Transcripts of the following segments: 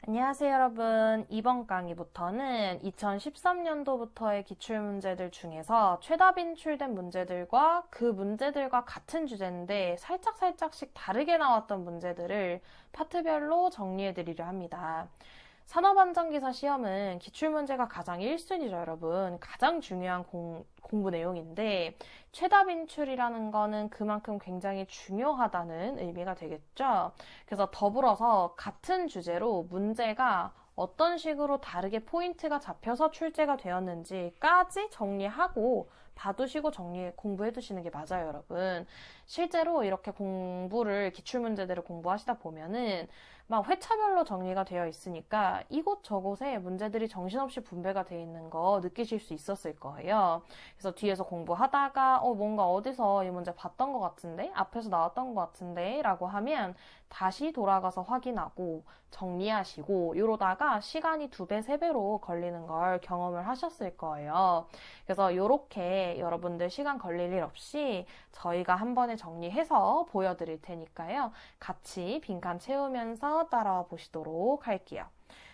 안녕하세요, 여러분. 이번 강의부터는 2013년도부터의 기출문제들 중에서 최다 빈출된 문제들과 그 문제들과 같은 주제인데 살짝씩 다르게 나왔던 문제들을 파트별로 정리해드리려 합니다. 산업안전기사 시험은 기출문제가 가장 1순위죠, 여러분. 가장 중요한 공부 내용인데 최다 빈출이라는 거는 그만큼 굉장히 중요하다는 의미가 되겠죠. 그래서 더불어서 같은 주제로 문제가 어떤 식으로 다르게 포인트가 잡혀서 출제가 되었는지까지 정리하고 봐두시고 공부해 두시는 게 맞아요, 여러분. 실제로 이렇게 기출문제들을 공부하시다 보면은 막 회차별로 정리가 되어 있으니까 이곳저곳에 문제들이 정신없이 분배가 되어 있는 거 느끼실 수 있었을 거예요. 그래서 뒤에서 공부하다가 뭔가 어디서 이 문제 봤던 것 같은데? 앞에서 나왔던 것 같은데? 라고 하면 다시 돌아가서 확인하고 정리하시고 이러다가 시간이 2배, 3배로 걸리는 걸 경험을 하셨을 거예요. 그래서 이렇게 여러분들 시간 걸릴 일 없이 저희가 한 번에 정리해서 보여드릴 테니까요. 같이 빈칸 채우면서 따라와 보시도록 할게요.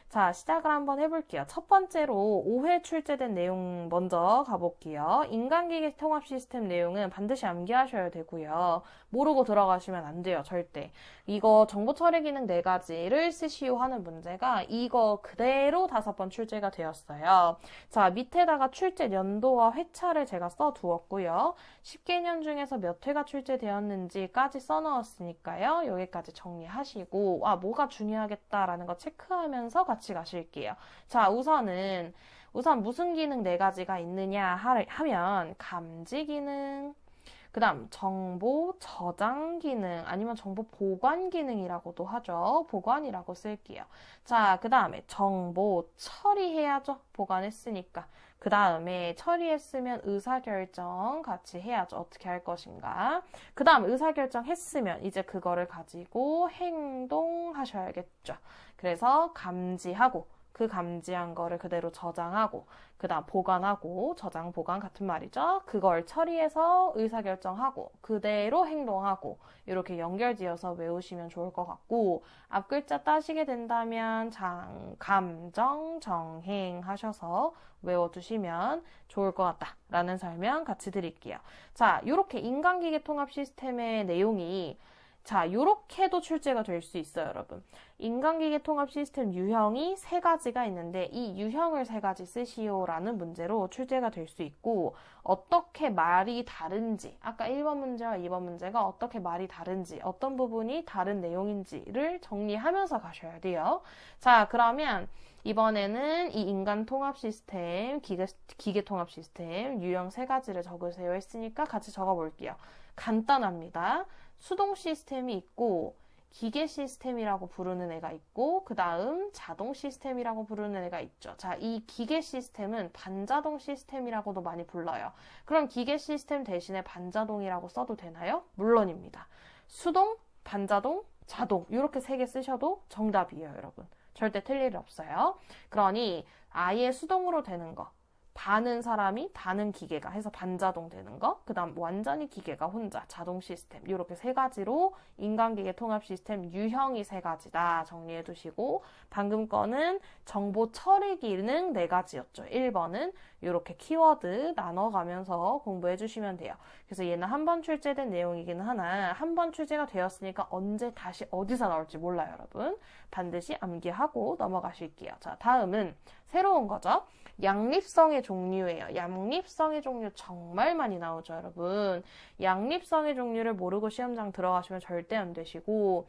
자, 시작을 한번 해볼게요. 첫 번째로 5회 출제된 내용 먼저 가볼게요. 인간기계 통합 시스템 내용은 반드시 암기하셔야 되고요. 모르고 들어가시면 안 돼요, 절대. 이거 정보 처리 기능 4가지를 쓰시오 하는 문제가 이거 그대로 5번 출제가 되었어요. 자, 밑에다가 출제 연도와 회차를 제가 써두었고요. 10개년 중에서 몇 회가 출제되었는지까지 써놓았으니까요. 여기까지 정리하시고 뭐가 중요하겠다라는 거 체크하면서 같이 가실게요. 자, 우선 무슨 기능 4가지가 있느냐 하면 감지 기능, 그 다음 정보 저장 기능 아니면 정보 보관 기능이라고도 하죠. 보관이라고 쓸게요. 자, 그 다음에 정보 처리해야죠. 보관했으니까. 그 다음에 처리했으면 의사결정 같이 해야죠. 어떻게 할 것인가. 그 다음 의사결정 했으면 이제 그거를 가지고 행동하셔야겠죠. 그래서 감지하고 그 감지한 거를 그대로 저장하고 그 다음 보관하고 저장 보관 같은 말이죠. 그걸 처리해서 의사결정하고 그대로 행동하고 이렇게 연결지어서 외우시면 좋을 것 같고 앞 글자 따시게 된다면 감정, 정행 하셔서 외워두시면 좋을 것 같다라는 설명 같이 드릴게요. 자, 이렇게 인간기계 통합 시스템의 내용이 요렇게도 출제가 될 수 있어요, 여러분. 인간기계 통합 시스템 유형이 3가지가 있는데 이 유형을 3가지 쓰시오라는 문제로 출제가 될 수 있고 어떻게 말이 다른지 아까 1번 문제와 2번 문제가 어떻게 말이 다른지 어떤 부분이 다른 내용인지를 정리하면서 가셔야 돼요. 자, 그러면 이번에는 이 인간 통합 시스템, 기계 통합 시스템 유형 3가지를 적으세요 했으니까 같이 적어볼게요. 간단합니다. 수동 시스템이 있고 기계 시스템이라고 부르는 애가 있고 그 다음 자동 시스템이라고 부르는 애가 있죠. 자, 이 기계 시스템은 반자동 시스템이라고도 많이 불러요. 그럼 기계 시스템 대신에 반자동이라고 써도 되나요? 물론입니다. 수동, 반자동, 자동 이렇게 3개 쓰셔도 정답이에요, 여러분. 절대 틀릴 일 없어요. 그러니 아예 수동으로 되는 거 반은 사람이, 반은 기계가 해서 반자동 되는 거. 그 다음 완전히 기계가 혼자, 자동 시스템. 이렇게 3가지로 인간기계 통합 시스템 유형이 3가지다. 정리해 두시고 방금 거는 정보 처리 기능 4가지였죠. 1번은 이렇게 키워드 나눠가면서 공부해 주시면 돼요. 그래서 얘는 한 번 출제된 내용이긴 하나 한 번 출제가 되었으니까 언제 다시 어디서 나올지 몰라요, 여러분. 반드시 암기하고 넘어가실게요. 자, 다음은 새로운 거죠. 양립성의 종류예요. 양립성의 종류 정말 많이 나오죠, 여러분. 양립성의 종류를 모르고 시험장 들어가시면 절대 안 되시고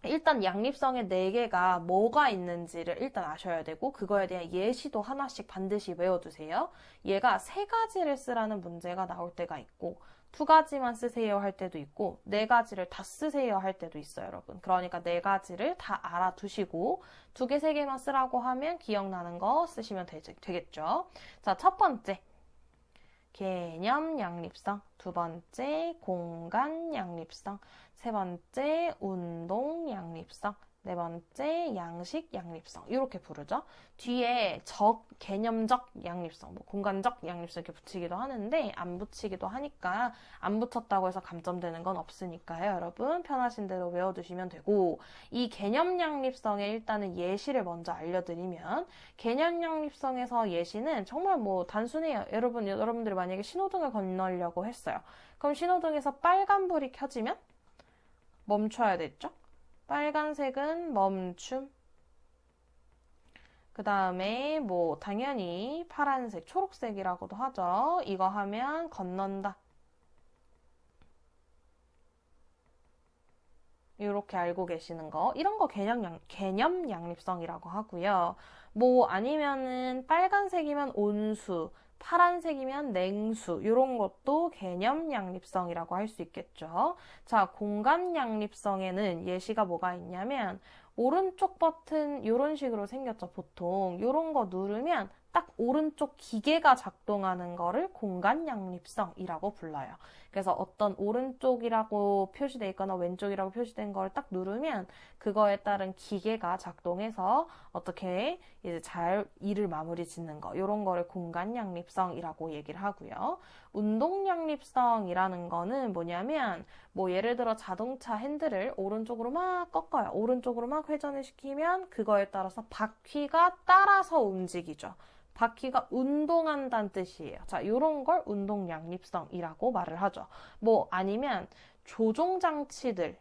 일단 양립성의 4개가 뭐가 있는지를 일단 아셔야 되고 그거에 대한 예시도 하나씩 반드시 외워두세요. 얘가 3가지를 쓰라는 문제가 나올 때가 있고 2가지만 쓰세요 할 때도 있고 4가지를 다 쓰세요 할 때도 있어요, 여러분. 그러니까 4가지를 다 알아두시고 2개, 3개만 쓰라고 하면 기억나는 거 쓰시면 되겠죠. 자, 첫 번째 개념 양립성, 2번째 공간 양립성, 3번째 운동 양립성, 네 번째, 양식, 양립성. 이렇게 부르죠. 뒤에 개념적 양립성, 뭐 공간적 양립성 이렇게 붙이기도 하는데 안 붙이기도 하니까 안 붙였다고 해서 감점되는 건 없으니까요. 여러분 편하신 대로 외워두시면 되고 이 개념 양립성의 일단은 예시를 먼저 알려드리면 개념 양립성에서 예시는 정말 뭐 단순해요. 여러분들이 만약에 신호등을 건너려고 했어요. 그럼 신호등에서 빨간불이 켜지면 멈춰야 됐죠? 빨간색은 멈춤. 그 다음에 뭐 당연히 파란색, 초록색이라고도 하죠. 이거 하면 건넌다. 이렇게 알고 계시는 거. 이런 거 개념 양립성이라고 하고요. 뭐 아니면은 빨간색이면 온수, 파란색이면 냉수 이런 것도 개념 양립성이라고 할 수 있겠죠. 자, 공간 양립성에는 예시가 뭐가 있냐면 오른쪽 버튼 이런 식으로 생겼죠. 보통 이런 거 누르면 딱 오른쪽 기계가 작동하는 거를 공간 양립성이라고 불러요. 그래서 어떤 오른쪽이라고 표시되어 있거나 왼쪽이라고 표시된 걸 딱 누르면 그거에 따른 기계가 작동해서 어떻게 이제 잘 일을 마무리 짓는 거 이런 거를 공간 양립성이라고 얘기를 하고요. 운동 양립성이라는 거는 뭐냐면 뭐 예를 들어 자동차 핸들을 오른쪽으로 막 꺾어요. 오른쪽으로 막 회전을 시키면 그거에 따라서 바퀴가 따라서 움직이죠. 바퀴가 운동한다는 뜻이에요. 자, 이런 걸 운동 양립성이라고 말을 하죠. 뭐 아니면 조종 장치들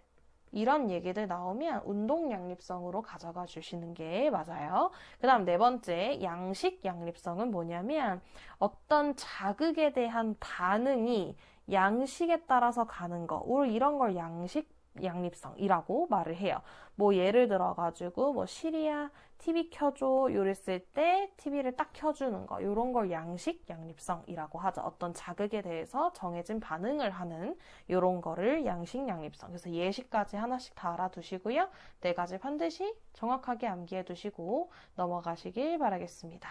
이런 얘기들 나오면 운동 양립성으로 가져가 주시는 게 맞아요. 그 다음 네 번째 양식 양립성은 뭐냐면 어떤 자극에 대한 반응이 양식에 따라서 가는 거. 이런 걸 양식 양립성이라고 말을 해요. 뭐 예를 들어가지고 뭐 시리야 TV 켜줘 이랬을 때 TV를 딱 켜주는 거 이런 걸 양식 양립성이라고 하죠. 어떤 자극에 대해서 정해진 반응을 하는 이런 거를 양식 양립성. 그래서 예시까지 하나씩 다 알아두시고요. 네 가지 반드시 정확하게 암기해 두시고 넘어가시길 바라겠습니다.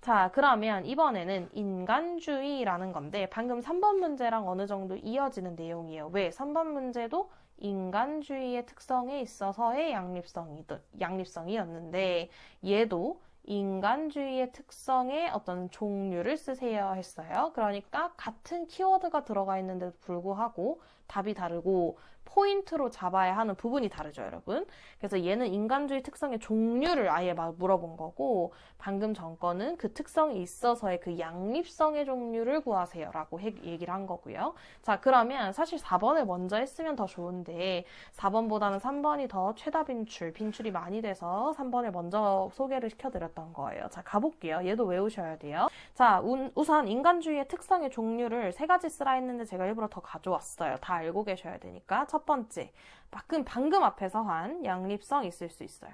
자, 그러면 이번에는 인간주의라는 건데 방금 3번 문제랑 어느 정도 이어지는 내용이에요. 왜? 3번 문제도 인간주의의 특성에 있어서의 양립성이었는데 얘도 인간주의의 특성의 어떤 종류를 쓰세요 했어요. 그러니까 같은 키워드가 들어가 있는데도 불구하고 답이 다르고 포인트로 잡아야 하는 부분이 다르죠, 여러분. 그래서 얘는 인간주의 특성의 종류를 아예 막 물어본 거고 방금 전 거는 그 특성이 있어서의 그 양립성의 종류를 구하세요 라고 얘기를 한 거고요. 자, 그러면 사실 4번을 먼저 했으면 더 좋은데 4번보다는 3번이 더 최다 빈출이 많이 돼서 3번을 먼저 소개를 시켜드렸던 거예요. 자, 가볼게요. 얘도 외우셔야 돼요. 자, 우선 인간주의의 특성의 종류를 3가지 쓰라 했는데 제가 일부러 더 가져왔어요. 다 알고 계셔야 되니까. 첫 번째, 방금 앞에서 한 양립성 있을 수 있어요.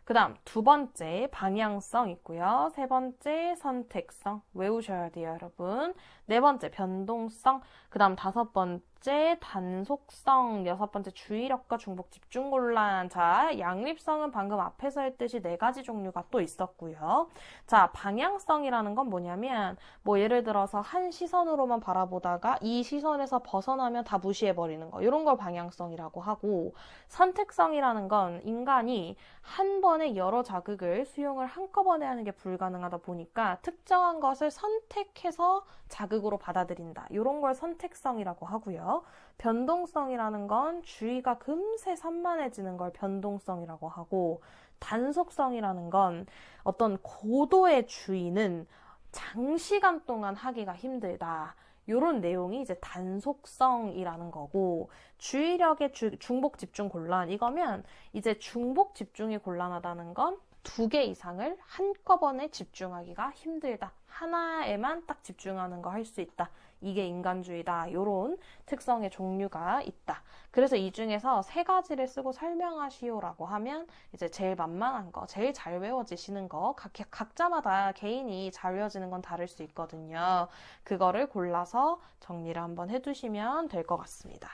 그 다음 두 번째 방향성 있고요. 세 번째 선택성 외우셔야 돼요, 여러분. 네 번째 변동성, 그 다음 다섯 번째 단속성, 여섯 번째 주의력과 중복 집중 곤란. 자, 양립성은 방금 앞에서 했듯이 4가지 종류가 또 있었고요. 자, 방향성이라는 건 뭐냐면 뭐 예를 들어서 한 시선으로만 바라보다가 이 시선에서 벗어나면 다 무시해버리는 거, 이런 걸 방향성이라고 하고, 선택성이라는 건 인간이 한 번에 여러 자극을 수용을 한꺼번에 하는 게 불가능하다 보니까 특정한 것을 선택해서 자극으로 받아들인다. 이런 걸 선택성이라고 하고요. 변동성이라는 건 주의가 금세 산만해지는 걸 변동성이라고 하고, 단속성이라는 건 어떤 고도의 주의는 장시간 동안 하기가 힘들다. 이런 내용이 이제 단속성이라는 거고, 주의력의 중복 집중 곤란, 이거면 이제 중복 집중이 곤란하다는 건 2개 이상을 한꺼번에 집중하기가 힘들다. 하나에만 딱 집중하는 거 할 수 있다. 이게 인간주의다. 이런 특성의 종류가 있다. 그래서 이 중에서 3가지를 쓰고 설명하시오라고 하면 이제 제일 만만한 거, 제일 잘 외워지시는 거, 각자마다 개인이 잘 외워지는 건 다를 수 있거든요. 그거를 골라서 정리를 한번 해두시면 될 것 같습니다.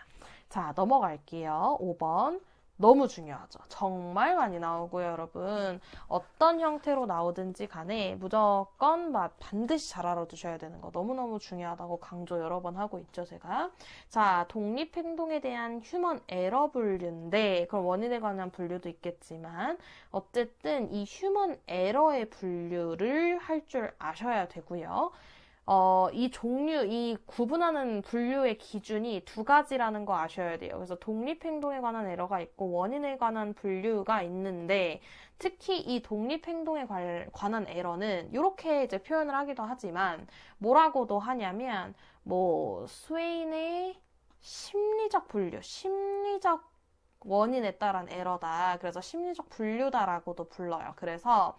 자, 넘어갈게요. 5번. 너무 중요하죠. 정말 많이 나오고요, 여러분. 어떤 형태로 나오든지 간에 무조건 반드시 잘 알아두셔야 되는 거 너무너무 중요하다고 강조 여러 번 하고 있죠, 제가. 자, 독립행동에 대한 휴먼 에러 분류인데, 그럼 원인에 관한 분류도 있겠지만, 어쨌든 이 휴먼 에러의 분류를 할 줄 아셔야 되고요. 이 종류, 이 구분하는 분류의 기준이 두 가지라는 거 아셔야 돼요. 그래서 독립행동에 관한 에러가 있고 원인에 관한 분류가 있는데 특히 이 독립행동에 관한 에러는 이렇게 이제 표현을 하기도 하지만 뭐라고도 하냐면 뭐 스웨인의 심리적 분류, 심리적 원인에 따른 에러다. 그래서 심리적 분류다라고도 불러요. 그래서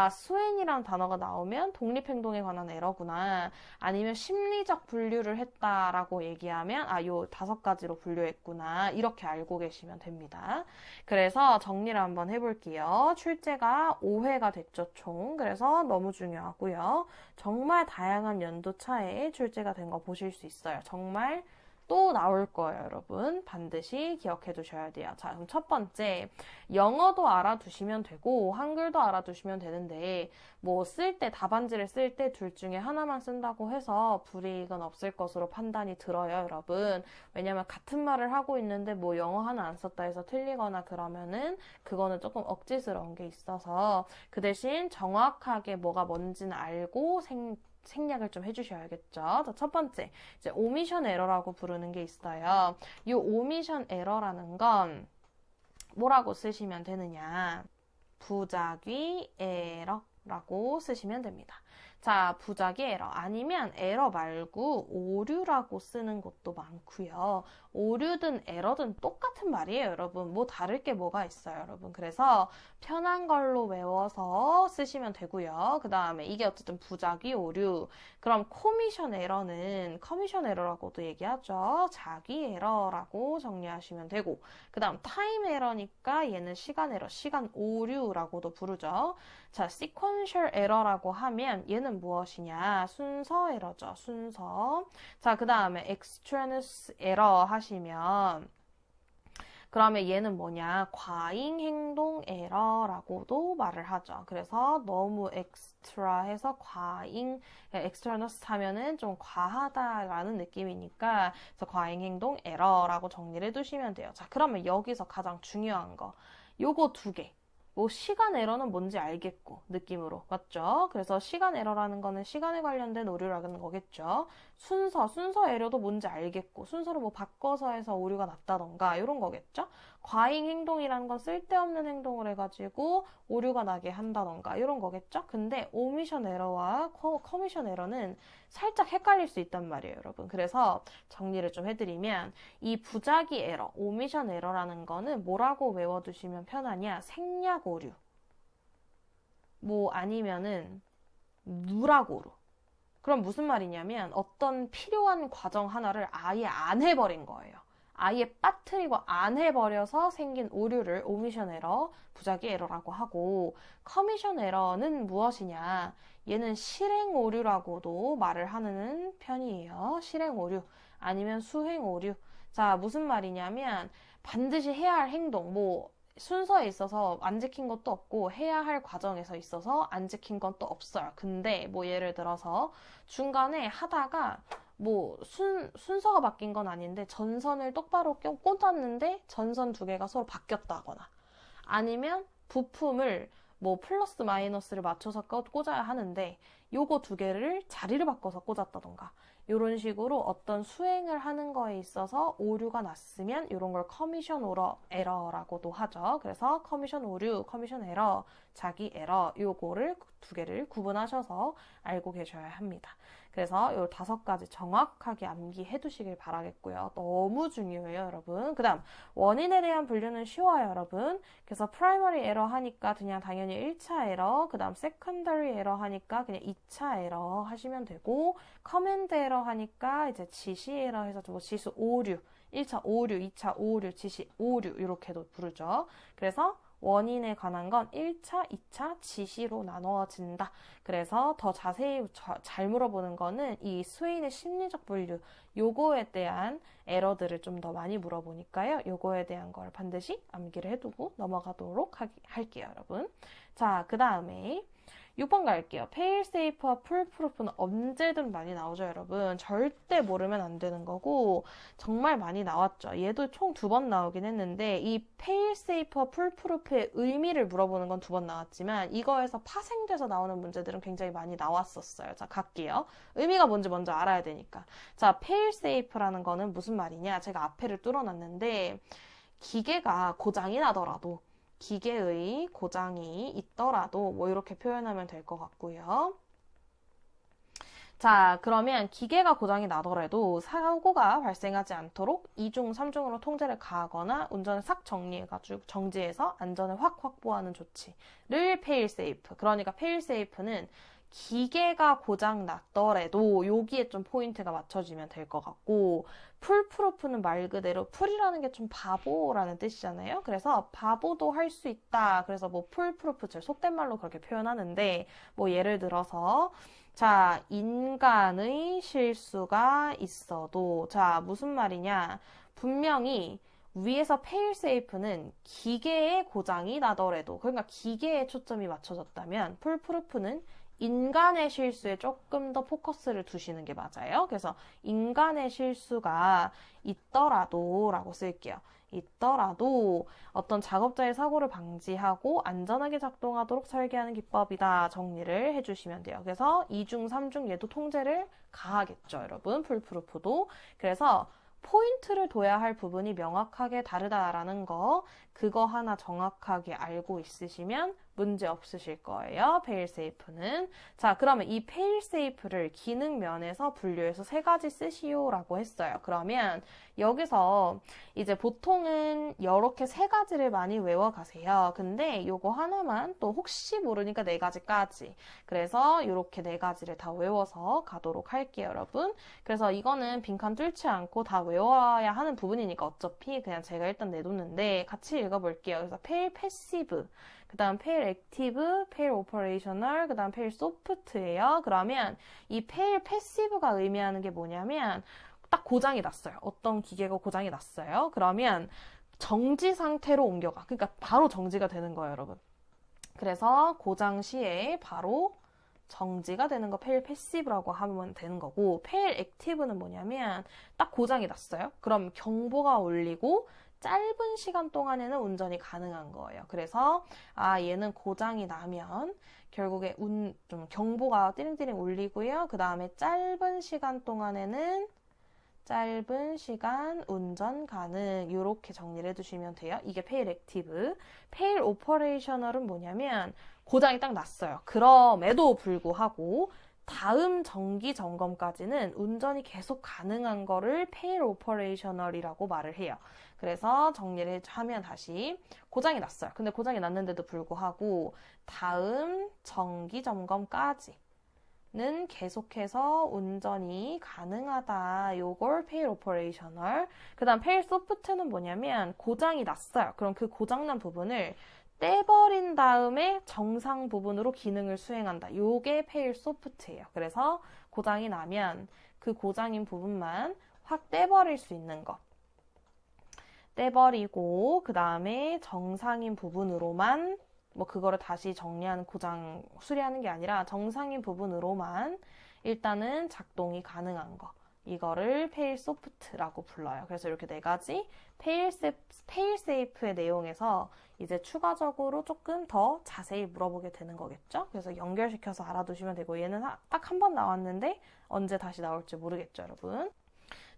스웬이라는 단어가 나오면 독립행동에 관한 에러구나. 아니면 심리적 분류를 했다라고 얘기하면 요 5가지로 분류했구나. 이렇게 알고 계시면 됩니다. 그래서 정리를 한번 해볼게요. 출제가 5회가 됐죠, 총. 그래서 너무 중요하고요. 정말 다양한 연도차에 출제가 된 거 보실 수 있어요. 정말 또 나올 거예요, 여러분. 반드시 기억해 두셔야 돼요. 자, 그럼 첫 번째, 영어도 알아두시면 되고, 한글도 알아두시면 되는데, 뭐, 답안지를 쓸 때 둘 중에 하나만 쓴다고 해서 불이익은 없을 것으로 판단이 들어요, 여러분. 왜냐면 같은 말을 하고 있는데, 뭐, 영어 하나 안 썼다 해서 틀리거나 그러면은, 그거는 조금 억지스러운 게 있어서, 그 대신 정확하게 뭐가 뭔지는 알고 생략을 좀 해주셔야겠죠. 자, 첫 번째, 이제 오미션 에러라고 부르는 게 있어요. 이 오미션 에러라는 건 뭐라고 쓰시면 되느냐? 부작위 에러라고 쓰시면 됩니다. 자, 부작위 에러 아니면 에러 말고 오류라고 쓰는 것도 많고요. 오류든 에러든 똑같은 말이에요, 여러분. 뭐 다를 게 뭐가 있어요, 여러분. 그래서 편한 걸로 외워서 쓰시면 되고요. 그 다음에 이게 어쨌든 부작위 오류. 그럼 커미션 에러라고도 얘기하죠. 자기 에러라고 정리하시면 되고. 그 다음 타임 에러니까 얘는 시간 에러, 시간 오류라고도 부르죠. 자, sequential 에러라고 하면 얘는 무엇이냐? 순서 에러죠. 순서. 자, 그 다음에 extraneous 에러 하시면 그러면 얘는 뭐냐? 과잉 행동 에러라고도 말을 하죠. 그래서 너무 엑스트라 해서 extraneous 하면은 좀 과하다라는 느낌이니까 그래서 과잉 행동 에러라고 정리를 해두시면 돼요. 자, 그러면 여기서 가장 중요한 거. 요거 2개. 뭐 시간 에러는 뭔지 알겠고 느낌으로 맞죠? 그래서 시간 에러라는 거는 시간에 관련된 오류라는 거겠죠. 순서 에러도 뭔지 알겠고 순서를 뭐 바꿔서 해서 오류가 났다던가 이런 거겠죠. 과잉 행동이라는 건 쓸데없는 행동을 해가지고 오류가 나게 한다던가 이런 거겠죠. 근데 오미션 에러와 커미션 에러는 살짝 헷갈릴 수 있단 말이에요, 여러분. 그래서 정리를 좀 해드리면 이 부작위 에러, 오미션 에러라는 거는 뭐라고 외워두시면 편하냐? 생략 오류. 뭐 아니면은 누락 오류. 그럼 무슨 말이냐면 어떤 필요한 과정 하나를 아예 안 해버린 거예요. 아예 빠뜨리고 안 해버려서 생긴 오류를 오미션 에러, 부작위 에러라고 하고 커미션 에러는 무엇이냐? 얘는 실행 오류라고도 말을 하는 편이에요. 실행 오류 아니면 수행 오류. 자, 무슨 말이냐면 반드시 해야 할 행동, 뭐 순서에 있어서 안 지킨 것도 없고 해야 할 과정에서 있어서 안 지킨 것도 없어요. 근데 뭐 예를 들어서 중간에 하다가 뭐 순서가 바뀐 건 아닌데 전선을 똑바로 꽂았는데 전선 2개가 서로 바뀌었다거나 아니면 부품을 뭐 플러스 마이너스를 맞춰서 꽂아야 하는데 요거 2개를 자리를 바꿔서 꽂았다던가 이런 식으로 어떤 수행을 하는 거에 있어서 오류가 났으면 이런 걸 커미션 에러라고도 하죠. 그래서 커미션 오류, 커미션 에러, 자기 에러 요거를 2개를 구분하셔서 알고 계셔야 합니다. 그래서 요 5가지 정확하게 암기해 두시길 바라겠고요. 너무 중요해요, 여러분. 그 다음 원인에 대한 분류는 쉬워요, 여러분. 그래서 프라이머리 에러 하니까 그냥 당연히 1차 에러, 그 다음 세컨더리 에러 하니까 그냥 2차 에러 하시면 되고 커맨드 에러 하니까 이제 지시 에러 해서 뭐 지수 오류, 1차 오류, 2차 오류, 지시 오류 이렇게도 부르죠. 그래서 원인에 관한 건 1차, 2차 지시로 나누어진다. 그래서 더 자세히 잘 물어보는 거는 이 스웨인의 심리적 분류, 요거에 대한 에러들을 좀 더 많이 물어보니까요. 요거에 대한 걸 반드시 암기를 해두고 넘어가도록 할게요, 여러분. 자, 그 다음에 6번 갈게요. 페일세이프와 풀프루프는 언제든 많이 나오죠, 여러분. 절대 모르면 안 되는 거고 정말 많이 나왔죠. 얘도 총 2번 나오긴 했는데 이 페일세이프와 풀프루프의 의미를 물어보는 건 2번 나왔지만 이거에서 파생돼서 나오는 문제들은 굉장히 많이 나왔었어요. 자, 갈게요. 의미가 뭔지 먼저 알아야 되니까. 자, 페일세이프라는 거는 무슨 말이냐? 제가 앞에를 뚫어놨는데 기계가 고장이 나더라도 기계의 고장이 있더라도 뭐 이렇게 표현하면 될 것 같고요. 자, 그러면 기계가 고장이 나더라도 사고가 발생하지 않도록 2중, 3중으로 통제를 가하거나 운전을 싹 정리해가지고 정지해서 안전을 확 확보하는 조치를 페일세이프. 그러니까 페일세이프는 기계가 고장 났더라도 여기에 좀 포인트가 맞춰지면 될 것 같고 풀프루프는 말 그대로 풀이라는 게 좀 바보라는 뜻이잖아요. 그래서 바보도 할 수 있다. 그래서 뭐 풀프루프 제 속된 말로 그렇게 표현하는데 뭐 예를 들어서 자, 인간의 실수가 있어도 자, 무슨 말이냐? 분명히 위에서 페일세이프는 기계의 고장이 나더라도 그러니까 기계에 초점이 맞춰졌다면 풀프루프는 인간의 실수에 조금 더 포커스를 두시는 게 맞아요. 그래서 인간의 실수가 있더라도 라고 쓸게요. 있더라도 어떤 작업자의 사고를 방지하고 안전하게 작동하도록 설계하는 기법이다. 정리를 해주시면 돼요. 그래서 2중, 3중 얘도 통제를 가하겠죠. 여러분. 풀프루프도. 그래서 포인트를 둬야 할 부분이 명확하게 다르다라는 거 그거 하나 정확하게 알고 있으시면 문제 없으실 거예요. 페일세이프는. 자, 그러면 이 페일세이프를 기능 면에서 분류해서 3가지 쓰시오라고 했어요. 그러면 여기서 이제 보통은 이렇게 3가지를 많이 외워가세요. 근데 요거 하나만 또 혹시 모르니까 4가지까지. 그래서 이렇게 4가지를 다 외워서 가도록 할게요, 여러분. 그래서 이거는 빈칸 뚫지 않고 다 외워야 하는 부분이니까 어차피 그냥 제가 일단 내뒀는데 같이 읽어볼게요. 그래서 페일 패시브, 그 다음 페일 액티브, 페일 오퍼레이셔널, 그 다음 페일 소프트예요. 그러면 이 페일 패시브가 의미하는 게 뭐냐면 딱 고장이 났어요. 어떤 기계가 고장이 났어요. 그러면 정지 상태로 옮겨가. 그러니까 바로 정지가 되는 거예요, 여러분. 그래서 고장 시에 바로 정지가 되는 거 페일 패시브라고 하면 되는 거고 페일 액티브는 뭐냐면 딱 고장이 났어요. 그럼 경보가 울리고 짧은 시간 동안에는 운전이 가능한 거예요. 그래서 얘는 고장이 나면 결국에 좀 경보가 띠링띠링 울리고요. 그 다음에 짧은 시간 동안에는 짧은 시간 운전 가능 이렇게 정리를 해두시면 돼요. 이게 페일 액티브. 페일 오퍼레이셔널은 뭐냐면 고장이 딱 났어요. 그럼에도 불구하고 다음 정기 점검까지는 운전이 계속 가능한 거를 페일 오퍼레이셔널이라고 말을 해요. 그래서 정리를 하면 다시 고장이 났어요. 근데 고장이 났는데도 불구하고 다음 정기 점검까지 는 계속해서 운전이 가능하다. 요걸 페일 오퍼레이셔널. 그 다음 페일 소프트는 뭐냐면 고장이 났어요. 그럼 그 고장난 부분을 떼버린 다음에 정상 부분으로 기능을 수행한다. 요게 페일 소프트예요. 그래서 고장이 나면 그 고장인 부분만 확 떼버릴 수 있는 것. 떼버리고 그 다음에 정상인 부분으로만 뭐 그거를 다시 정리하는 고장 수리하는 게 아니라 정상인 부분으로만 일단은 작동이 가능한 거. 이거를 페일 소프트라고 불러요. 그래서 이렇게 4가지 페일 세이프의 내용에서 이제 추가적으로 조금 더 자세히 물어보게 되는 거겠죠. 그래서 연결시켜서 알아두시면 되고 얘는 딱 한 번 나왔는데 언제 다시 나올지 모르겠죠, 여러분.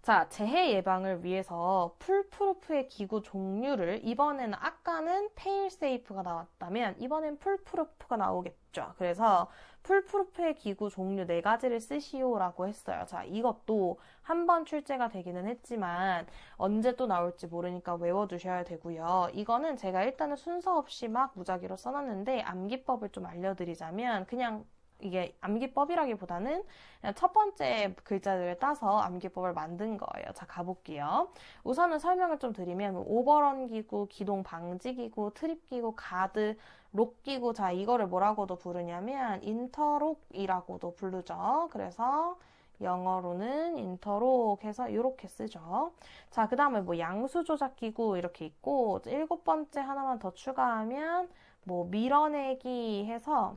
자, 재해 예방을 위해서 풀프루프의 기구 종류를 이번에는 아까는 페일세이프가 나왔다면 이번엔 풀프루프가 나오겠죠. 그래서 풀프루프의 기구 종류 4가지를 쓰시오라고 했어요. 자, 이것도 한 번 출제가 되기는 했지만 언제 또 나올지 모르니까 외워두셔야 되고요. 이거는 제가 일단은 순서 없이 막 무작위로 써놨는데 암기법을 좀 알려드리자면 그냥 이게 암기법이라기보다는 그냥 첫 번째 글자들을 따서 암기법을 만든 거예요. 자, 가볼게요. 우선은 설명을 좀 드리면 오버런 기구, 기동 방지 기구, 트립 기구, 가드, 록 기구. 자, 이거를 뭐라고도 부르냐면 인터록이라고도 부르죠. 그래서 영어로는 인터록 해서 이렇게 쓰죠. 자, 그 다음에 뭐 양수 조작 기구 이렇게 있고, 7번째 하나만 더 추가하면 뭐 밀어내기 해서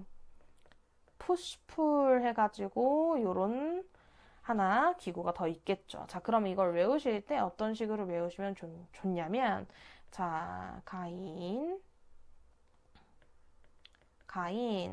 푸시풀 해가지고 요런 하나 기구가 더 있겠죠. 자, 그럼 이걸 외우실 때 어떤 식으로 외우시면 좋냐면, 자, 가인,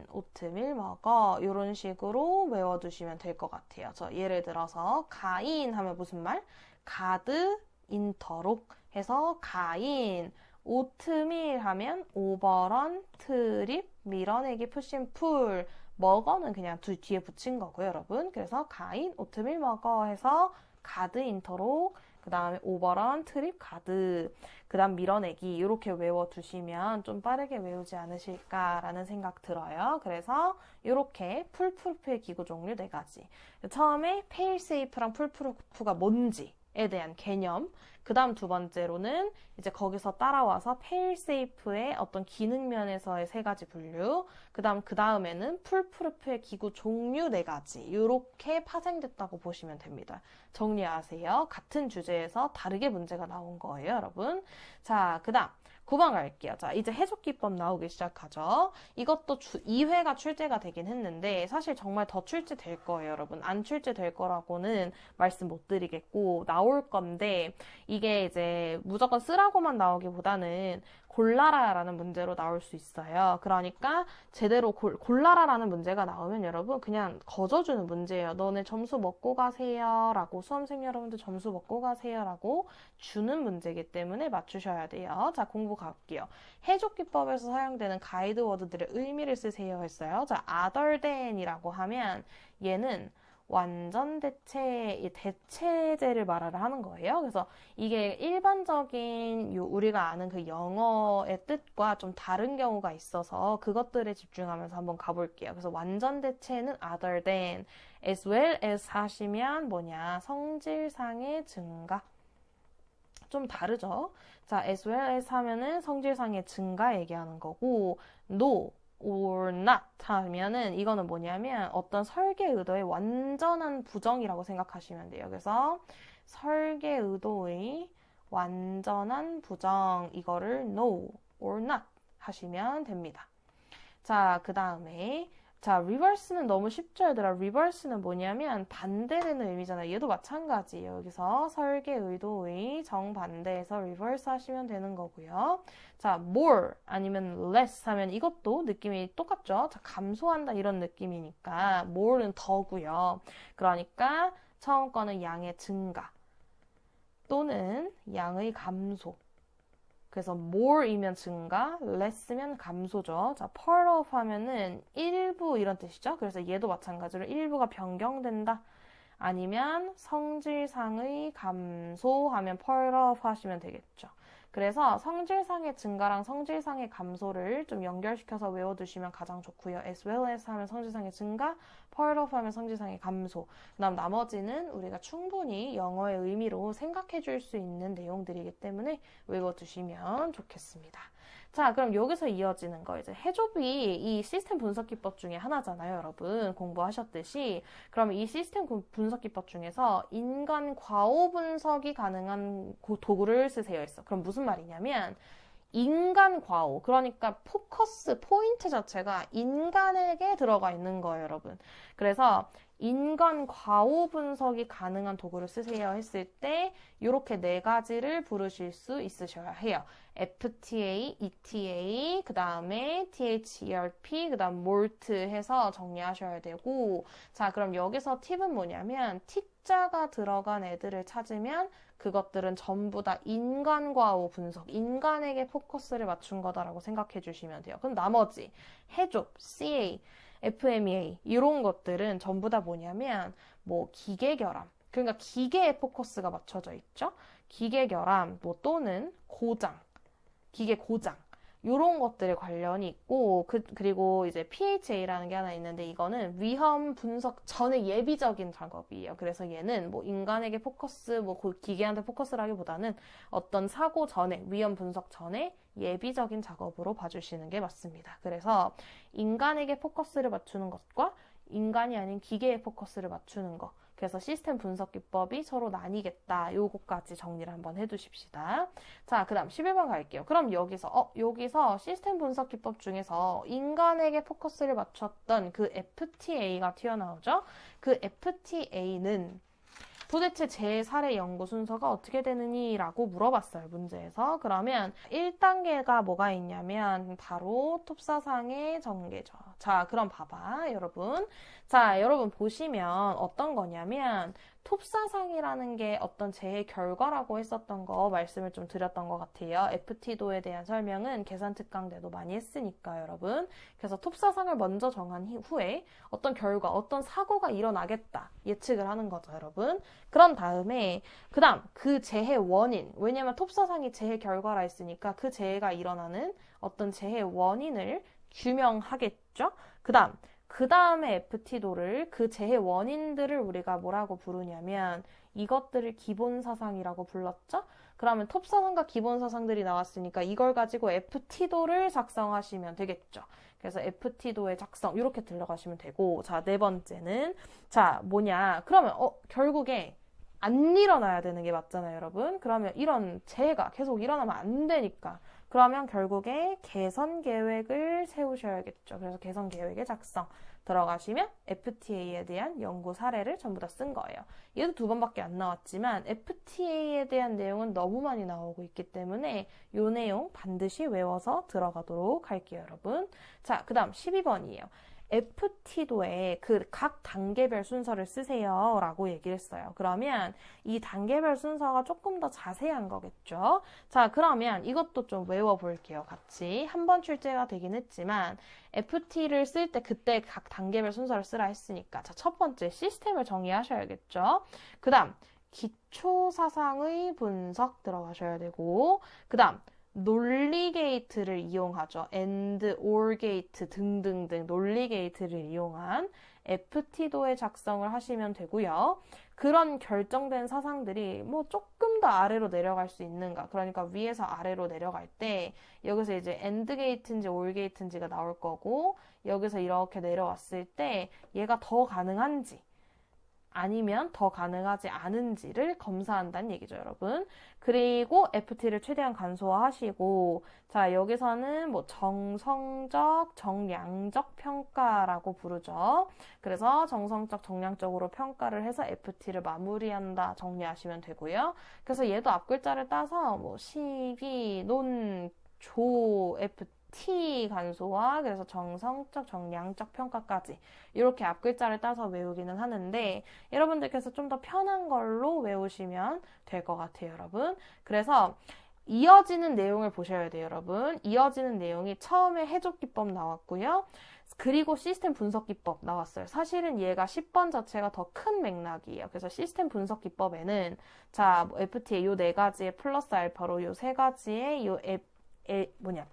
오트밀 먹어. 이런 식으로 외워두시면 될 것 같아요. 예를 들어서 가인 하면 무슨 말? 가드, 인터록 해서 가인, 오트밀 하면 오버런, 트립, 밀어내기, 푸싱풀, 먹어는 그냥 뒤에 붙인 거고요, 여러분. 그래서 가인, 오트밀 먹어 해서 가드, 인터록, 그 다음에 오버런, 트립, 가드, 그 다음 밀어내기 이렇게 외워두시면 좀 빠르게 외우지 않으실까라는 생각 들어요. 그래서 이렇게 풀프루프의 기구 종류 4가지. 처음에 페일세이프랑 풀프루프가 뭔지에 대한 개념, 그 다음 2번째로는 이제 거기서 따라와서 페일세이프의 어떤 기능 면에서의 3가지 분류, 그 다음에는 풀프루프의 기구 종류 4가지 이렇게 파생됐다고 보시면 됩니다. 정리하세요. 같은 주제에서 다르게 문제가 나온 거예요, 여러분. 자, 그 다음 9번 갈게요. 자, 이제 해석기법 나오기 시작하죠. 이것도 2회가 출제가 되긴 했는데 사실 정말 더 출제될 거예요, 여러분. 안 출제될 거라고는 말씀 못 드리겠고 나올 건데 이게 이제 무조건 쓰라고만 나오기보다는 골라라라는 문제로 나올 수 있어요. 그러니까 제대로 골라라라는 문제가 나오면 여러분 그냥 거저주는 문제예요. 너네 점수 먹고 가세요 라고 수험생 여러분들 점수 먹고 가세요 라고 주는 문제이기 때문에 맞추셔야 돼요. 자, 공부 갈게요. 해족기법에서 사용되는 가이드 워드들의 의미를 쓰세요 했어요. 자, other than 이라고 하면 얘는 완전 대체제를 말하려 하는 거예요. 그래서 이게 일반적인 우리가 아는 그 영어의 뜻과 좀 다른 경우가 있어서 그것들에 집중하면서 한번 가볼게요. 그래서 완전 대체는 other than, as well as 하시면 뭐냐, 성질상의 증가. 좀 다르죠? 자, as well as 하면은 성질상의 증가 얘기하는 거고, no or not 하면은 이거는 뭐냐면 어떤 설계 의도의 완전한 부정이라고 생각하시면 돼요. 그래서 설계 의도의 완전한 부정 이거를 no or not 하시면 됩니다. 자, 그 다음에 자, reverse는 너무 쉽죠, 얘들아. reverse는 뭐냐면 반대되는 의미잖아요. 얘도 마찬가지예요. 여기서 설계 의도의 정반대에서 reverse 하시면 되는 거고요. 자, more 아니면 less 하면 이것도 느낌이 똑같죠. 자, 감소한다 이런 느낌이니까 more는 더고요. 그러니까 처음 거는 양의 증가 또는 양의 감소. 그래서 more이면 증가, less면 감소죠. 자, part of 하면은 일부 이런 뜻이죠. 그래서 얘도 마찬가지로 일부가 변경된다. 아니면 성질상의 감소하면 part of 하시면 되겠죠. 그래서 성질상의 증가랑 성질상의 감소를 좀 연결시켜서 외워두시면 가장 좋고요. as well as 하면 성질상의 증가, part of 하면 성질상의 감소. 그다음 나머지는 우리가 충분히 영어의 의미로 생각해 줄 수 있는 내용들이기 때문에 외워두시면 좋겠습니다. 자, 그럼 여기서 이어지는 거 이제 해좁이 이 시스템 분석 기법 중에 하나잖아요, 여러분. 공부하셨듯이. 그럼 이 시스템 분석 기법 중에서 인간 과오 분석이 가능한 도구를 쓰세요 했어. 그럼 무슨 말이냐면 인간 과오, 그러니까 포커스, 포인트 자체가 인간에게 들어가 있는 거예요, 여러분. 그래서 인간 과오 분석이 가능한 도구를 쓰세요 했을 때 이렇게 4가지를 부르실 수 있으셔야 해요. FTA, ETA, 그 다음에 THERP, 그 다음 MORT 해서 정리하셔야 되고, 자, 그럼 여기서 팁은 뭐냐면 T자가 들어간 애들을 찾으면 그것들은 전부 다 인간 과오 분석, 인간에게 포커스를 맞춘 거다라고 생각해 주시면 돼요. 그럼 나머지 해좁, CA, FMEA 이런 것들은 전부 다 뭐냐면 뭐 기계 결함, 그러니까 기계에 포커스가 맞춰져 있죠. 기계 결함, 뭐 또는 고장, 기계 고장. 요런 것들에 관련이 있고, 그리고 이제 PHA라는 게 하나 있는데, 이거는 위험 분석 전에 예비적인 작업이에요. 그래서 얘는 뭐 인간에게 포커스, 뭐 기계한테 포커스라기보다는 어떤 사고 전에, 위험 분석 전에 예비적인 작업으로 봐주시는 게 맞습니다. 그래서 인간에게 포커스를 맞추는 것과 인간이 아닌 기계에 포커스를 맞추는 것. 그래서 시스템 분석 기법이 서로 나뉘겠다. 요거까지 정리를 한번 해두십시다. 자, 그 다음 11번 갈게요. 그럼 여기서 시스템 분석 기법 중에서 인간에게 포커스를 맞췄던 그 FTA가 튀어나오죠? 그 FTA는 도대체 제 사례 연구 순서가 어떻게 되느니? 라고 물어봤어요, 문제에서. 그러면 1단계가 뭐가 있냐면 바로 톱사상의 전개죠. 자, 그럼 봐봐, 여러분. 자, 여러분 보시면 어떤 거냐면 톱사상이라는 게 어떤 재해 결과라고 했었던 거 말씀을 좀 드렸던 것 같아요. FT도에 대한 설명은 계산 특강대도 많이 했으니까, 여러분. 그래서 톱사상을 먼저 정한 후에 어떤 결과, 어떤 사고가 일어나겠다 예측을 하는 거죠, 여러분. 그런 다음에 그 다음 그 재해 원인, 왜냐면 톱사상이 재해 결과라 했으니까 그 재해가 일어나는 어떤 재해 원인을 규명하겠죠. 그 다음에 FT도를, 그 재해 원인들을 우리가 뭐라고 부르냐면 이것들을 기본사상이라고 불렀죠. 그러면 톱사상과 기본사상들이 나왔으니까 이걸 가지고 FT도를 작성하시면 되겠죠. 그래서 FT도의 작성 이렇게 들어가시면 되고, 자, 네 번째는 자 뭐냐, 그러면 결국에 안 일어나야 되는 게 맞잖아요, 여러분. 그러면 이런 재해가 계속 일어나면 안 되니까 그러면 결국에 개선 계획을 세우셔야겠죠. 그래서 개선 계획의 작성 들어가시면 FTA에 대한 연구 사례를 전부 다 쓴 거예요. 얘도 2번밖에 안 나왔지만 FTA에 대한 내용은 너무 많이 나오고 있기 때문에 이 내용 반드시 외워서 들어가도록 할게요, 여러분. 자, 그 다음 12번이에요. FT도에 그 각 단계별 순서를 쓰세요 라고 얘기를 했어요. 그러면 이 단계별 순서가 조금 더 자세한 거겠죠. 자, 그러면 이것도 좀 외워볼게요, 같이. 한 번 출제가 되긴 했지만 FT를 쓸 때 그때 각 단계별 순서를 쓰라 했으니까, 자, 첫 번째 시스템을 정의하셔야겠죠. 그 다음 기초사상의 분석 들어가셔야 되고, 그 다음 논리 게이트를 이용하죠. and, or 게이트 등등등 논리 게이트를 이용한 FT도의 작성을 하시면 되고요. 그런 결정된 사상들이 뭐 조금 더 아래로 내려갈 수 있는가. 그러니까 위에서 아래로 내려갈 때 여기서 이제 and 게이트인지 or 게이트인지가 나올 거고, 여기서 이렇게 내려왔을 때 얘가 더 가능한지 아니면 더 가능하지 않은지를 검사한다는 얘기죠, 여러분. 그리고 FT를 최대한 간소화하시고, 자, 여기서는 뭐 정성적, 정량적 평가라고 부르죠. 그래서 정성적, 정량적으로 평가를 해서 FT를 마무리한다 정리하시면 되고요. 그래서 얘도 앞글자를 따서 뭐 시기, 논, 조, FT 간소화, 그래서 정성적, 정량적 평가까지 이렇게 앞글자를 따서 외우기는 하는데 여러분들께서 좀 더 편한 걸로 외우시면 될 것 같아요, 여러분. 그래서 이어지는 내용을 보셔야 돼요, 여러분. 이어지는 내용이 처음에 해족 기법 나왔고요. 그리고 시스템 분석 기법 나왔어요. 사실은 얘가 10번 자체가 더 큰 맥락이에요. 그래서 시스템 분석 기법에는 자, 뭐 FTA 요 4가지의 플러스 알파로 요 3가지의 요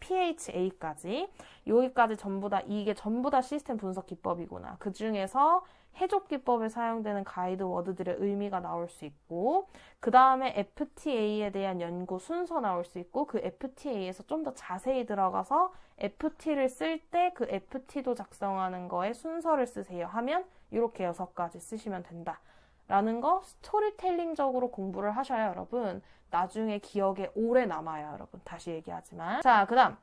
PHA까지 여기까지 이게 전부 다 시스템 분석 기법이구나. 그 중에서 해족 기법에 사용되는 가이드 워드들의 의미가 나올 수 있고, 그 다음에 FTA에 대한 연구 순서 나올 수 있고, 그 FTA에서 좀 더 자세히 들어가서 FT를 쓸 때 그 FT도 작성하는 거에 순서를 쓰세요 하면 이렇게 6가지 쓰시면 된다 라는 거 스토리텔링적으로 공부를 하셔야 여러분 나중에 기억에 오래 남아요, 여러분. 다시 얘기하지만. 자, 그 다음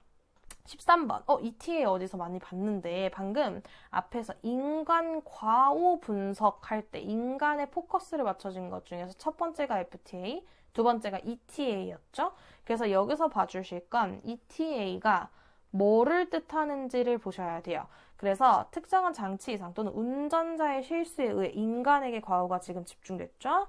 13번. ETA 어디서 많이 봤는데 방금 앞에서 인간 과오 분석할 때 인간의 포커스를 맞춰진 것 중에서 첫 번째가 FTA, 두 번째가 ETA였죠. 그래서 여기서 봐주실 건 ETA가 뭐를 뜻하는지를 보셔야 돼요. 그래서 특정한 장치 이상 또는 운전자의 실수에 의해 인간에게 과오가 지금 집중됐죠.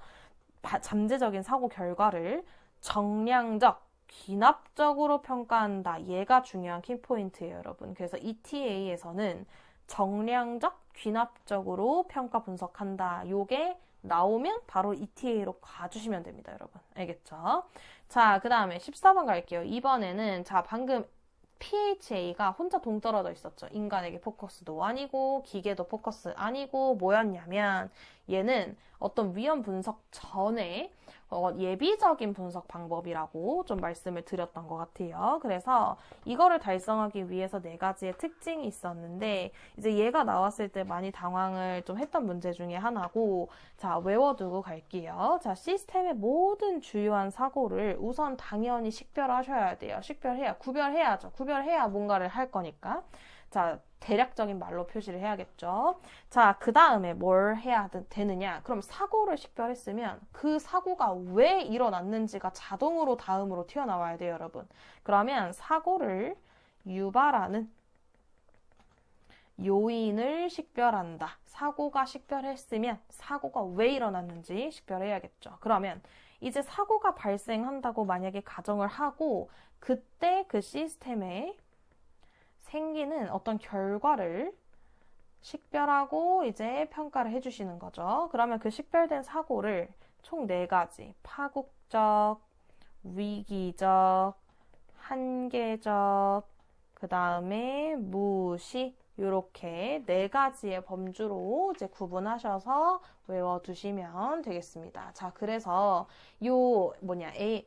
잠재적인 사고 결과를 정량적, 귀납적으로 평가한다. 얘가 중요한 키포인트예요, 여러분. 그래서 ETA에서는 정량적, 귀납적으로 평가 분석한다. 요게 나오면 바로 ETA로 가주시면 됩니다, 여러분. 알겠죠? 자, 그 다음에 14번 갈게요. 이번에는 자, 방금 PHA가 혼자 동떨어져 있었죠. 인간에게 포커스도 아니고 기계도 포커스 아니고 뭐였냐면 얘는 어떤 위험 분석 전에 예비적인 분석 방법이라고 좀 말씀을 드렸던 것 같아요. 그래서 이거를 달성하기 위해서 네 가지의 특징이 있었는데 이제 얘가 나왔을 때 많이 당황을 좀 했던 문제 중에 하나고 자, 외워두고 갈게요. 자, 시스템의 모든 주요한 사고를 우선 당연히 식별하셔야 돼요. 구별해야죠. 구별해야 뭔가를 할 거니까. 자, 대략적인 말로 표시를 해야겠죠. 자, 그 다음에 뭘 해야 되느냐? 그럼 사고를 식별했으면 그 사고가 왜 일어났는지가 자동으로 다음으로 튀어나와야 돼요, 여러분. 그러면 사고를 유발하는 요인을 식별한다. 사고가 식별했으면 사고가 왜 일어났는지 식별해야겠죠. 그러면 이제 사고가 발생한다고 만약에 가정을 하고 그때 그 시스템에 생기는 어떤 결과를 식별하고 이제 평가를 해주시는 거죠. 그러면 그 식별된 사고를 총 4가지. 파국적, 위기적, 한계적, 그 다음에 무시. 이렇게 4가지의 범주로 이제 구분하셔서 외워두시면 되겠습니다. 자, 그래서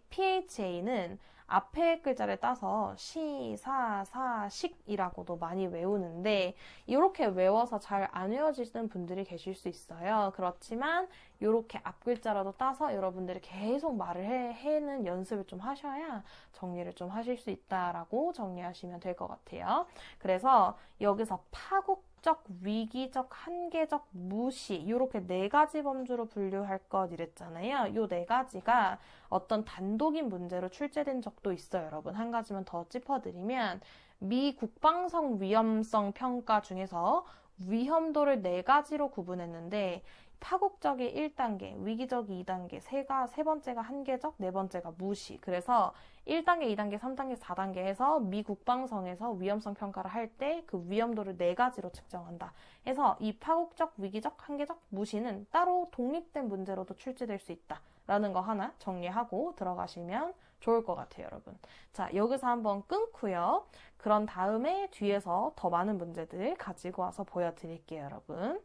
PHA는 앞에 글자를 따서 시, 사, 사, 식이라고도 많이 외우는데 이렇게 외워서 잘 안 외워지시는 분들이 계실 수 있어요. 그렇지만 이렇게 앞 글자라도 따서 여러분들이 계속 말을 해는 연습을 좀 하셔야 정리를 좀 하실 수 있다라고 정리하시면 될 것 같아요. 그래서 여기서 파국적, 위기적, 한계적, 무시 이렇게 4가지 범주로 분류할 것 이랬잖아요. 이 4가지가 어떤 단독인 문제로 출제된 적도 있어요, 여러분. 한 가지만 더 짚어드리면 미 국방성 위험성 평가 중에서 위험도를 4가지로 구분했는데 파국적이 1단계, 위기적이 2단계, 세 번째가 한계적, 4번째가 무시. 그래서 1단계, 2단계, 3단계, 4단계 해서 미 국방성에서 위험성 평가를 할 때 그 위험도를 4가지로 측정한다. 해서 이 파국적, 위기적, 한계적, 무시는 따로 독립된 문제로도 출제될 수 있다. 라는 거 하나 정리하고 들어가시면 좋을 것 같아요, 여러분. 자, 여기서 한번 끊고요. 그런 다음에 뒤에서 더 많은 문제들 가지고 와서 보여드릴게요, 여러분.